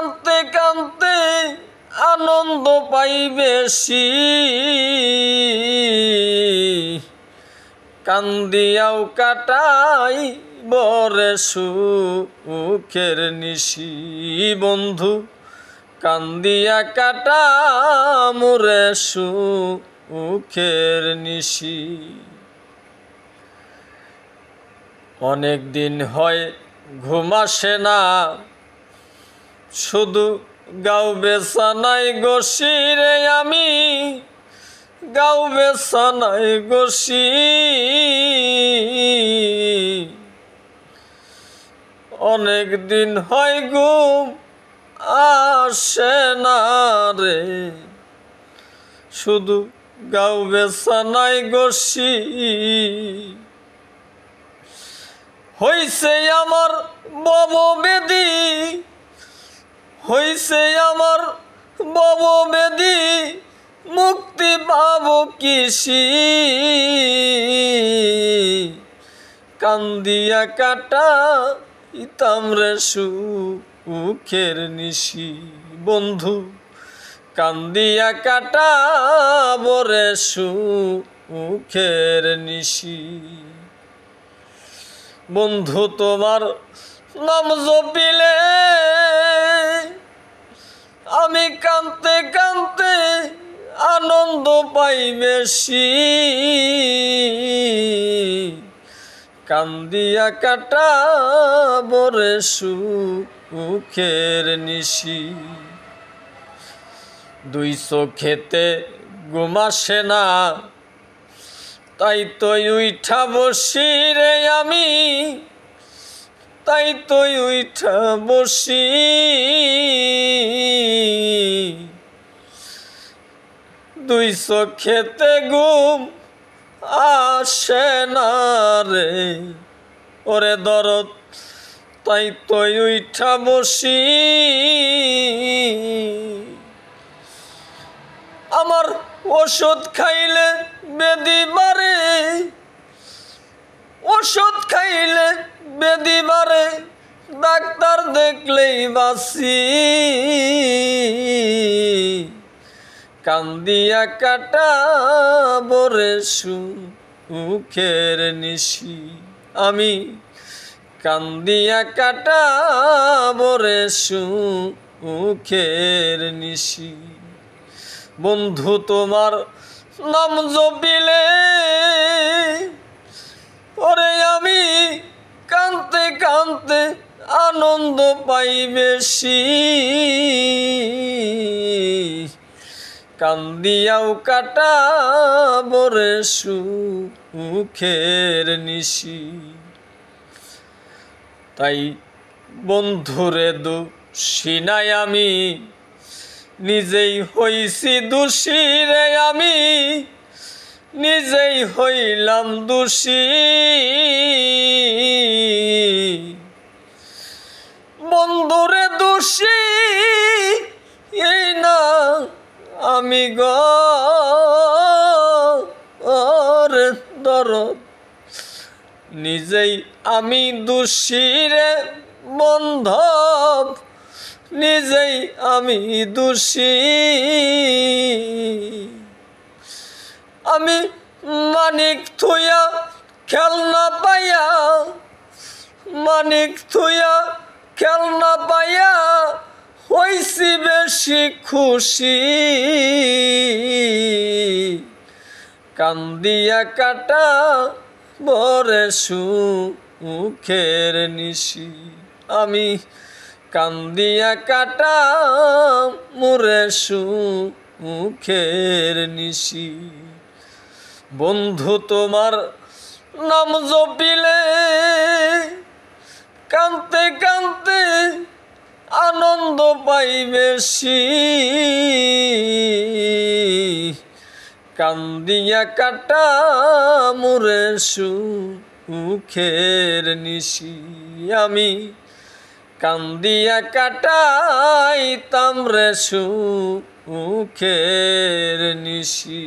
কাঁদতে কাঁদতে আনন্দ পাই বেশি, কান্দিয়াও কাটাই বরে সুখের নিশি। বন্ধু কান্দিয়া কাটা মোরে সুখের নিশি। অনেক দিন হয় ঘুম আসে না, শুধু গাও বেছানায় গসি রে আমি, গাও বেছানায় গসি। অনেক দিন হয় ঘুম আসে না রে, শুধু গাও বেছানায় গসি। হইছে আমার ভববেদী, হইছে আমার ভববেদী, মুক্তি পাব কিসি। কান্দিয়া কাটা ইতাম রে সুখের নিশি। বন্ধু কান্দিয়া কাটা বরে সুখের নিশি। বন্ধু তোমার নাম জপিলে আমি কাঁদতে কাঁদতে আনন্দ পাই বেশি, কান্দিয়া কাটা বরে সুখের নিশি। দুই চোখেতে ঘুম আসে না, তাই তো উইঠা বসি রে আমি, তাই তো উইঠা বসি। দুই চোখেতে ঘুম আসে না রে ওরে দরদ, তাই তো উইঠা বসি। আমার ওষুধ খাইলে বেদি বারে, ওষুধ খাইলে বেদি বারে, ডাক্তার দেখলেই বাসি। কান্দিয়া কাটা বরে সুখের নিশি। আমি কান্দিয়া কাটা বরে সুখের নিশি। বন্ধু তোমার নাম জপিলে ওরে আমি কাঁদতে কাঁদতে আনন্দ পাই বেশি, কান্দিয়াও কাটা বরে সুখের নিশি। তাই বন্ধুরে দোষী নাই আমি, নিজেই হইছি দোষী রে আমি, নিজেই হইলাম দোষী। বন্ধুরে দোষী এই না আমি গরে দরদ, নিজেই আমি দোষী রে বন্ধব, নিজেই আমি দোষী। আমি মানিক থুয়া খেলনা পাইয়া, মানিক থুয়া খেলনা পাইয়া হইছি বেশি খুশি, কান্দিয়া কাটা বরে সুখের নিশি। আমি কান্দিয়া কাটা মোরে সুখের নিশি। বন্ধু তোমার নাম জপিলে কাঁদতে কাঁদতে আনন্দ পাই বেশি, কান্দিয়া কাটা মোরে সুখের নিশি। আমি কান্দিয়া কাটাইতাম রে সুখের নিশি।